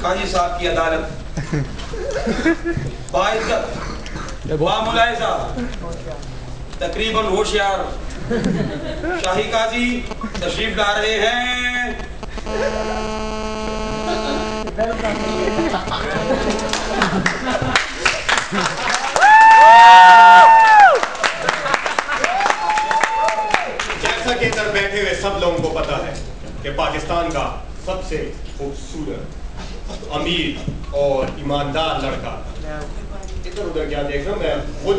काजी साहब की अदालत बाइज्जत बामुलाइजा तकरीबन होशियार शाही काजी तशरीफ ला रहे हैं। जैसा कि इधर बैठे हुए सब लोगों को पता है कि पाकिस्तान का सबसे खूबसूरत, अमीर और ईमानदार लड़का, इधर उधर क्या देख रहा हूं मैं खुद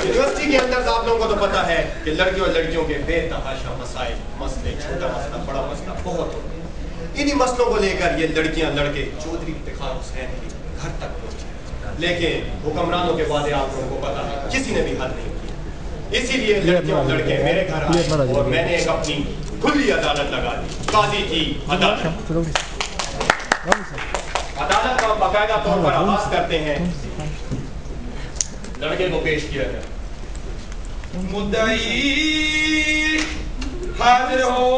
यूनिवर्सिटी के अंदर आप लोगों को तो पता है कि लड़कियों और लड़कियों के बेतहाशा मसाइल, मसले, छोटा मसला, बड़ा मसला बहुत होते हैं। इन्हीं मसलों को लेकर ये लड़कियां लड़के चौधरी इफ्तिखार हुसैन के घर तक पहुंचे, लेकिन हुक्मरानों के वादे आप लोगों को पता है किसी ने भी हल नहीं किया। इसीलिए लड़कियों और लड़के मेरे घर आए और मैंने एक अपनी खुली अदालत लगा दी, काजी की अदालत। अदालत का बाकायदा तौर पर आगाज करते हैं, लड़के को पेश किया जाए। मुद्दई हाजिर हो।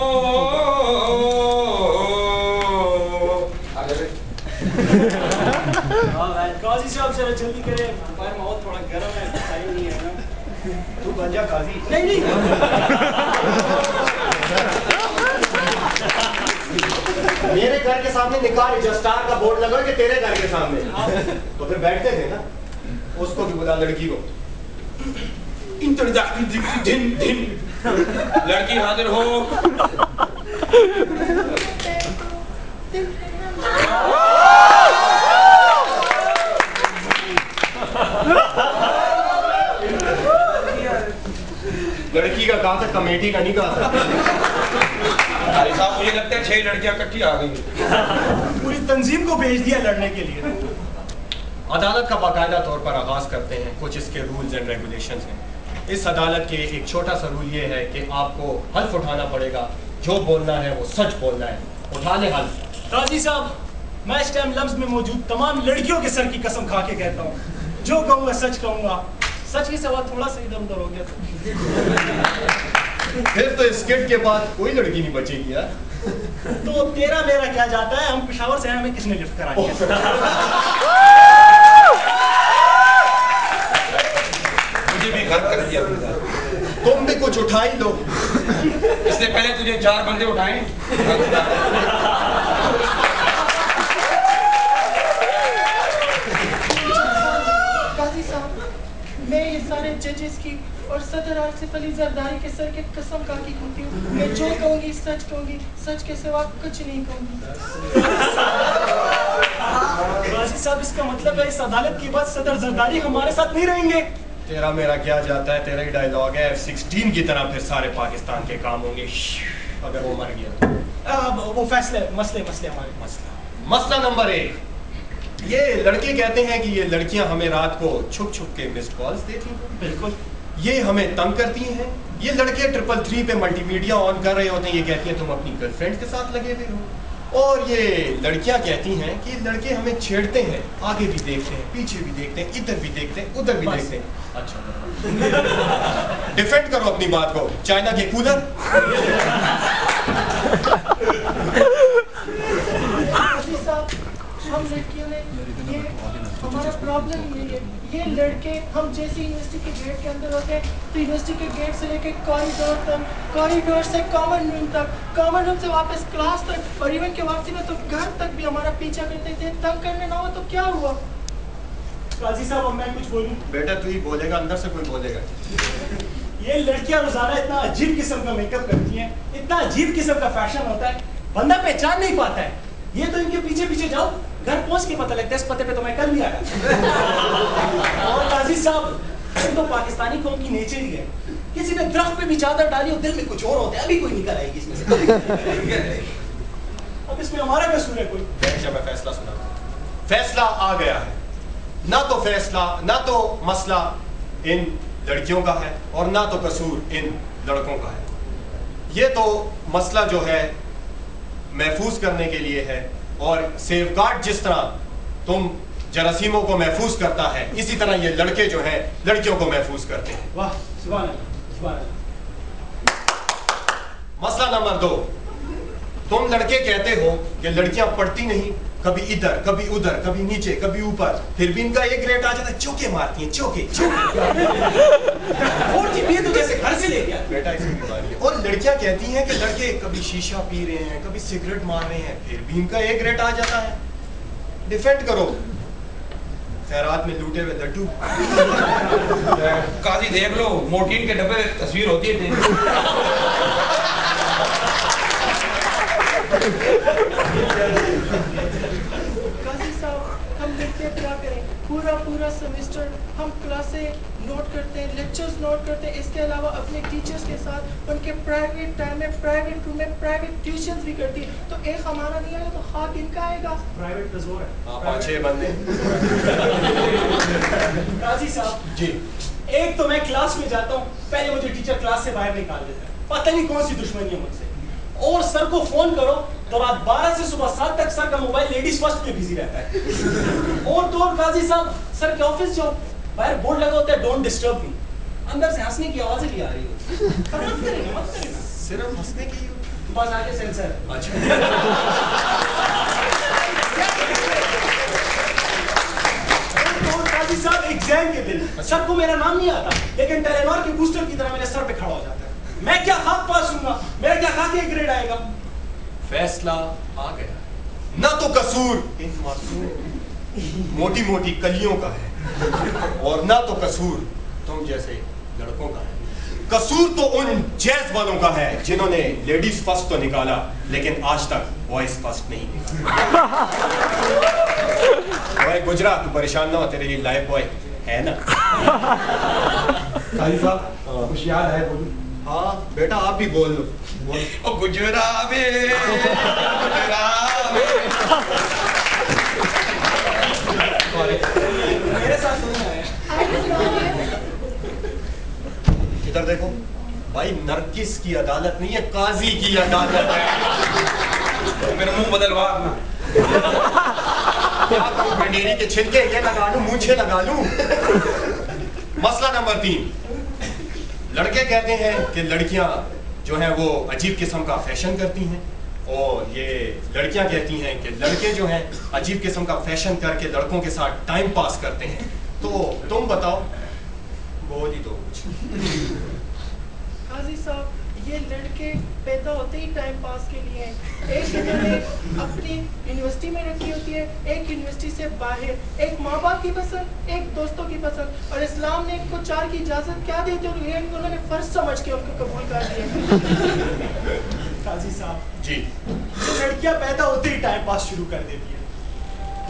काजी साहब जरा जल्दी करें, हमारा माहौल थोड़ा गर्म है, टाइम नहीं है ना। तू बन जा काजी। नहीं मेरे घर के सामने निकाह रजिस्ट्रार का बोर्ड लगा कि तेरे घर के सामने, तो फिर बैठते थे ना। उसको भी बुला लड़की को। लड़की हाजिर हो। लड़की का कहा था, कमेटी का नहीं कहा था। साहब मुझे लगता है 6 लड़कियां इकट्ठी आ गई, पूरी तंजीम को भेज दिया लड़ने के लिए। अदालत का बाकायदा तौर पर आगाज करते हैं। कुछ इसके रूल्स एंड रेगुलेशंस हैं। इस अदालत के एक छोटा सा रूल ये है कि आपको हल्फ उठाना पड़ेगा। जो बोलना है वो सच बोलना है। उठा ले हल्फ। काजी साहब, मैं इस टाइम लम्स में मौजूद तमाम लड़कियों के सर की कसम खा के कहता हूँ, जो कहूँगा सच कहूँगा। सच की सवाल थोड़ा सा इधर उधर हो गया फिर तो इस किट के बाद कोई लड़की नहीं बचेगी यार। तो तेरा मेरा क्या जाता है, हम पेशावर से हैं, हमें किसने लिफ्ट कराई है? मुझे भी घर कर दिया। तुम भी कुछ उठा ही लो। इससे पहले तुझे 4 बंदे उठाए। काजी साहब, मैं ये सारे जजेस की और सदर आसिफ अली जरदारी के सर के कसम खा के कहती हूँ, मैं जो कहूँगी सच कहूँगी, सच के सिवा कुछ नहीं कहूँगी। काजी साहब, इसका मतलब है इस अदालत के बाद सदर जरदारी हमारे साथ नहीं रहेंगे? तेरा मेरा क्या जाता है, तेरा ही डायलॉग है। F-16 की तरह फिर सारे पाकिस्तान के काम होंगे अगर वो मर गया। वो फैसले मसले हमारे। मसला नंबर 1, ये लड़के कहते हैं कि ये लड़कियां हमें रात को छुप छुप के मिस कॉल्स देती हैं। बिल्कुल। ये हमें तंग करती हैं। ये लड़के 333 पे मल्टीमीडिया ऑन कर रहे होते हैं। ये कहती हैं तुम अपनी गर्लफ्रेंड के साथ लगे हुए हो। और ये लड़कियां कहती हैं कि लड़के हमें छेड़ते हैं, आगे भी देखते हैं, पीछे भी देखते हैं, इधर भी देखते हैं, उधर भी देखते हैं। अच्छा, डिफेंड करो अपनी बात को। चाइना के कूलर। हम लड़कियों ने ये हमारा प्रॉब्लम ये लड़के, हम जैसे यूनिवर्सिटी के गेट के अंदर होते हैं तो यूनिवर्सिटी के गेट से लेके कॉरिडोर तक, कॉरिडोर से कॉमन रूम तक, कॉमन रूम से वापस क्लास तक, और इवन के वापसी में तो घर तक भी हमारा पीछा करते थे। तंग करने ना हो तो क्या हुआ? काजी साहब, अब मैं कुछ बोलूं? बेटा तू ही बोलेगा, अंदर से कोई बोलेगा? ये लड़कियां रोजाना इतना अजीब किस्म का मेकअप करती हैं, इतना अजीब किस्म का फैशन होता है, बंदा पहचान नहीं पाता है। ये तो इनके पीछे पीछे जाओ, घर पहुंच के पता लगता है इस पते पे तो मैं कल भी आया। और काजी साहब, तो पाकिस्तानी कौम की नेचर ही है, किसी ने दरख्त पे भी चादर डाली और दिल में कुछ और होता है, अभी कोई निकल आएगी इसमें से। अब इसमें हमारा कसूर है कोई? मैं फैसला सुना। फैसला आ गया है। ना तो मसला इन लड़कियों का है और ना तो कसूर इन लड़कों का है। ये तो मसला जो है महफूज करने के लिए है, और सेफगार्ड जिस तरह तुम जरासीमों को महफूज करता है, इसी तरह ये लड़के जो हैं लड़कियों को महफूज करते हैं। वाह, सुभान अल्लाह, सुभान अल्लाह। मसला नंबर 2, तुम लड़के कहते हो कि लड़कियां पढ़ती नहीं, कभी इधर कभी उधर कभी नीचे कभी ऊपर, फिर भी इनका एक ग्रेड आ जाता है, चौके मारती हैं, चौके और जीपीए तो जैसे घर से ले गया बेटा, इसकी बीमारी है। और लड़कियां कहती हैं कि लड़के कभी शीशा पी रहे हैं, कभी सिगरेट मार रहे हैं, फिर भी इनका एक ग्रेड आ जाता है। डिफेंड करो। खैरात में लूटे हुए लड्डू। काजी देख लो, मोर्टीन के डब्बे में तस्वीर होती है। काजी साहब, हम लड़के क्या करें? पूरा सेमेस्टर हम क्लासें नोट करते हैं, लेक्चर्स नोट करते हैं, इसके अलावा अपने टीचर्स के साथ उनके प्राइवेट टाइम में, प्राइवेट रूम में प्राइवेट ट्यूशंस भी करती है। तो एक हमारा नहीं आएगा तो खाक इनका आएगा। प्राइवेट पे जोर है। 5-6 बंदे। काजी साहब जी, एक तो मैं क्लास में जाता हूँ, पहले मुझे टीचर क्लास से बाहर निकाल देता है, पता नहीं कौन सी दुश्मनी है मुझसे। और सर को फोन करो तो रात 12 से सुबह 7 तक सर का मोबाइल लेडीज फर्स्ट में बिजी रहता है। और तो और काजी साहब, सर के ऑफिस जाओ, बाहर बोर्ड लगा होता है डोंट डिस्टर्ब मी, अंदर से हंसने की आवाजें भी आ रही हो। मत करेगा सिर्फ हंसने की। बस आगे सेंसर। अच्छा। और काजी साहब, एग्जाम के दिन सर को मेरा नाम नहीं आता, लेकिन टेलीनॉर के बूस्टर की तरह मेरे सर पे खड़ा हो जाता है। मैं क्या खाक पास हूँगा, मेरा क्या खाक एक ग्रेड आएगा। फैसला आ गया। ना तो कसूर इन मासूम मोटी मोटी कलियों का है, और ना तो कसूर तुम जैसे लड़कों का है। कसूर तो उन जैज वालों का है जिन्होंने लेडीज फर्स्ट तो निकाला, लेकिन आज तक बॉयज फर्स्ट नहीं निकाला। बॉय गुजरा, तू परेशान ना हो, तेरे लिए लाइफ बॉय है ना। कुछ याद है? बोलो। हाँ बेटा, आप भी बोल लो। ओ गुजरावे, गुजरावे। मेरे साथ सुनना है। इधर देखो भाई, नरकिस की अदालत नहीं है, काजी की अदालत है। मेरा मुंह बदलवा अपना। डेरी के छिलके ये लगा लूं, मूंछें लगा लूं। मसला नंबर 3, लड़के कहते हैं कि लड़कियां जो हैं वो अजीब किस्म का फैशन करती हैं, और ये लड़कियां कहती हैं कि लड़के जो हैं अजीब किस्म का फैशन करके लड़कों के साथ टाइम पास करते हैं। तो तुम बताओ, बोल ही दो कुछ। काजी साहब, ये लड़के पैदा होते ही टाइम पास के लिए हैं। एक इन्होंने अपनी यूनिवर्सिटी में रखी होती है, एक यूनिवर्सिटी से बाहर, एक माँ बाप की पसंद, एक दोस्तों की पसंद, और इस्लाम ने इनको 4 की इजाजत क्या दी थी, उन्होंने फर्ज समझ के उनको कबूल कर दिया। काजी साहब जी, तो लड़कियां पैदा होते ही टाइम पास शुरू कर देती है।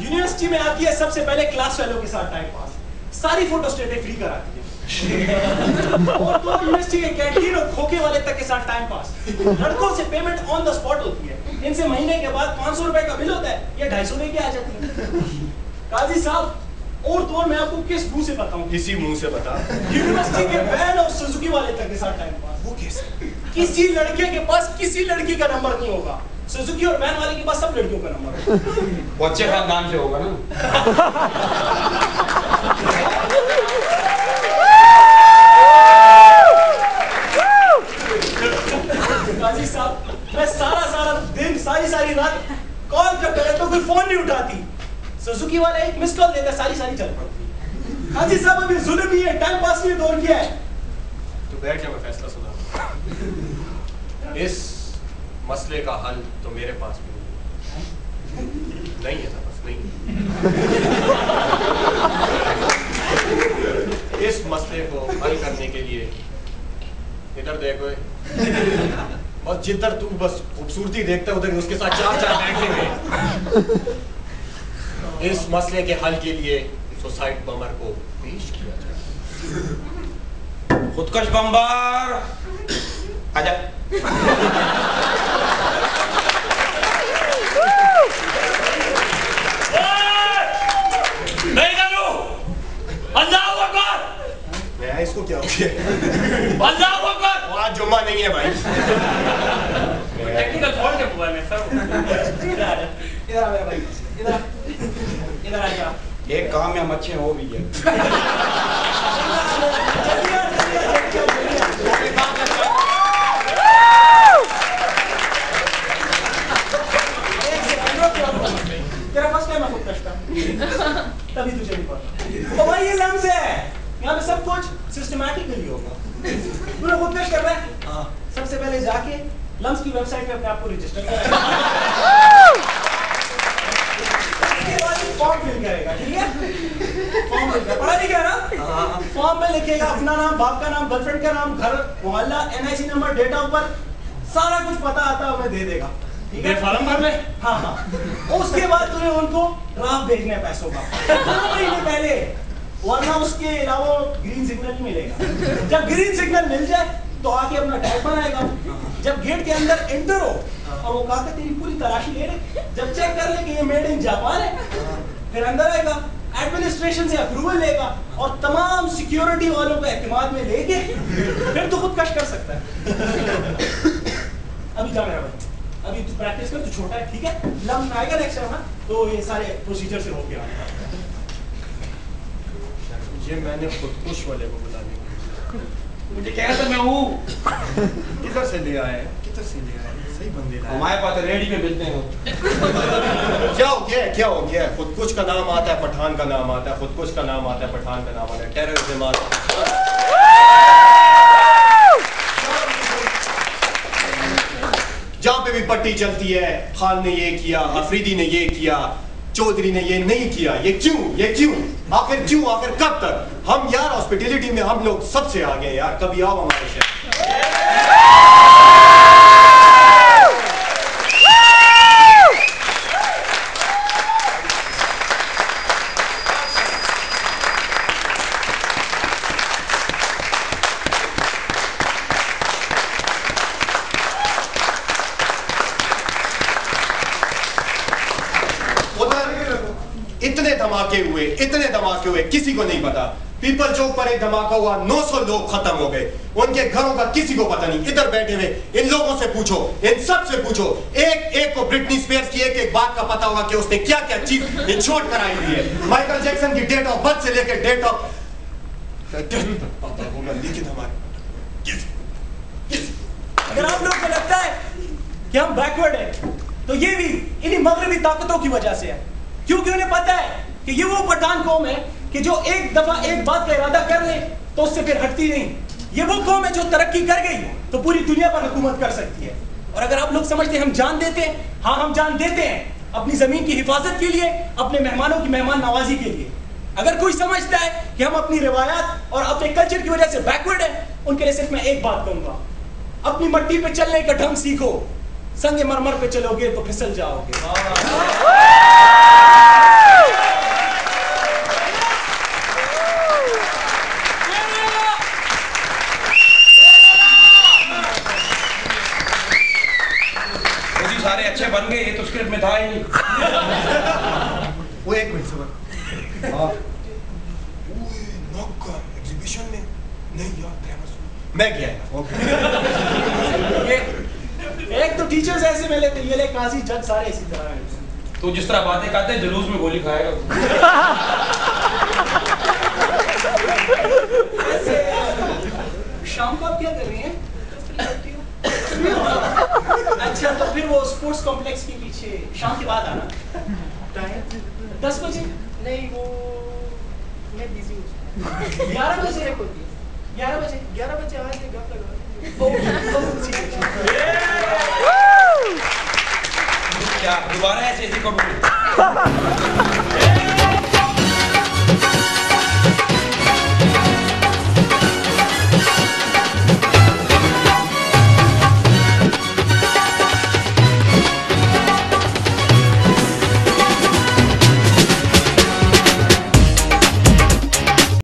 यूनिवर्सिटी में आती है सबसे पहले क्लास फेलो के साथ टाइम पास, सारी फोटो स्टेटें फ्री कराती है। और तो यूनिवर्सिटी के कैंटीन और खोखे वाले तक के साथ टाइम पास। लड़कों से पेमेंट ऑन द स्पॉट होती है, इनसे महीने के बाद 500 रुपए का बिल होता है, ये 250 लेके आ जाती है। काजी साहब, और तो और मैं आपको किस मुंह से बताऊं, किसी मुंह से बता। यूनिवर्सिटी के वैन और सुजुकी वाले तक के साथ टाइम पास। वो कैसे? किसी लड़के के पास किसी लड़की का नंबर नहीं होगा, सुजुकी और वैन वाले के पास सब लड़कियों का नंबर होगा। वो अच्छे खानदान से होगा ना। काजी साहब, मैं सारा दिन सारी रात कॉल करते रहता हूँ, कोई फोन नहीं उठाती। सुजुकी वाला एक मिस कॉल देता, सारी चल पड़ती। काजी साहब, अभी जुल्म भी है, टाइम पास भी दौड़ गया है। तो बैठ जा, मैं फैसला सुना। इस मसले का हल तो मेरे पास भी नहीं है ना, बस नहीं। इस मसले को हल करने के लिए इधर देखो, बस जिधर तू बस खूबसूरती देखता है उधर उसके साथ 4 बैठे हुए। इस मसले के हल के लिए सुसाइड बमर को पेश किया जाए। खुदकश बम्बार आजा। नहीं करूं। अल्लाहू अकबर। मैं इसको क्या हो गया? अल्लाहू अकबर। आज जुम्मा नहीं है भाई। टेक्निकल फॉल्ट है मोबाइल में सर। इधर आ मेरा भाई, इधर आ जा। एक काम में हम अच्छे हो भी है। जल्दी आ। पहले जाके लम्स की वेबसाइट पे अपने आप को रजिस्टर करेगा। उसके बाद फॉर्म फिल करेगा, ठीक है? फॉर्म फिल कर, पढ़ा लिखा है ना? फॉर्म में लिखेगा अपना नाम, बाप का नाम, गर्लफ्रेंड का नाम, घर, मोहल्ला, NIC number, date of birth, सारा कुछ पता आता है हमें दे देगा, ठीक है? फॉर्म भर ले। हाँ हाँ। उसके बाद तुम्हें उनको ड्राफ्ट भेजना है पैसों का 2 महीने पहले, वरना उसके अलावा ग्रीन सिग्नल नहीं मिलेगा। जब ग्रीन सिग्नल मिल जाए तो आके अपना टैग बनाएगा। जब गेट के अंदर एंटर हो और वो कहा तेरी पूरी तलाशी ले रहे, जब चेक कर ले कि ये मेड इन जापान है, फिर अंदर आएगा, एडमिनिस्ट्रेशन से अप्रूवल लेगा और तमाम सिक्योरिटी वालों को एतमाद में लेके फिर तो खुद कश कर सकता है। अभी जा मेरा भाई, अभी तू प्रैक्टिस कर, तू छोटा है, ठीक है? लम्ब आएगा नेक्स्ट टाइम तो ये सारे प्रोसीजर से होके आएगा। ये मैंने खुदकुश वाले को बुला लिया। मुझे कह रहा था मैं हूँ। किधर से ले आए? किधर से ले आए? सही बंदे लाए। हमारे पास रेडी में मिलते हैं। क्या हो गया? क्या हो गया? खुदकुश का नाम आता है, पठान का नाम आता है, खुदकुश का नाम आता है, पठान का नाम आता है, टेररिज्म आता है। जहाँ पे भी पट्टी चलती है, खान ने ये किया, अफरीदी ने ये किया, चौधरी ने ये नहीं किया, ये क्यों? ये क्यों? आखिर क्यों? आखिर कब तक? हम यार हॉस्पिटैलिटी में हम लोग सबसे आगे हैं यार, कभी आओ हमारे शहर। इतने धमाके हुए किसी को नहीं पता। पीपल चौक पर एक धमाका हुआ, 900 लोग खत्म हो गए, उनके घरों का किसी को पता नहीं। इधर बैठे हुए इन लोगों से पूछो, इन सब से पूछो, एक को ब्रिटनी स्पीयर्स की एक बात का पता होगा कि उसने क्या क्या चीज इंश्योर कराई हुई है। माइकल जैक्सन की डेट ऑफ बर्थ से लेकर डेट ऑफ डेथ पता होगा, लेकिन हमारे अगर आप लोगों को लगता है कि हम बैकवर्ड हैं, तो ये भी इन्हीं मगरबी ताकतों की वजह से है, क्योंकि उन्हें पता है कि ये वो पठान कौम है कि जो एक दफा एक बात का इरादा कर ले तो उससे फिर हटती नहीं। ये वो कौम है जो तरक्की कर गई तो पूरी दुनिया पर हुकूमत कर सकती है। और अगर आप लोग समझते हैं हम जान देते हैं, हाँ हम जान देते हैं अपनी जमीन की हिफाजत के लिए, अपने मेहमानों की मेहमान नवाजी के लिए। अगर कोई समझता है कि हम अपनी रिवायात और अपने कल्चर की वजह से बैकवर्ड है, उनके लिए सिर्फ मैं एक बात कहूंगा, अपनी मट्टी पे चलने का ढंग सीखो, संगे मरमर पे चलोगे तो फिसल जाओगे। सारे अच्छे बन गए, ये तो स्क्रिप्ट में था ही नहीं। वो एक मिनट सबर। एग्जीबिशन में नहीं यार, मैं गया एक तो टीचर्स ऐसे मिले थे, ये ले काजी जज सारे इसी तरह हैं। तो जिस तरह बातें करते हैं जुलूस में गोली खाएगा। शाम को आप क्या कर रही हैं? अच्छा, तो फिर वो स्पोर्ट्स कॉम्प्लेक्स के पीछे शाम के बाद आना। टाइम 10 बजे? नहीं, वो मैं बिजी हूँ। 11 बजे? 11 बजे? 11 बजे आज एक गप लगा। क्या दोबारा ऐसे करोगे?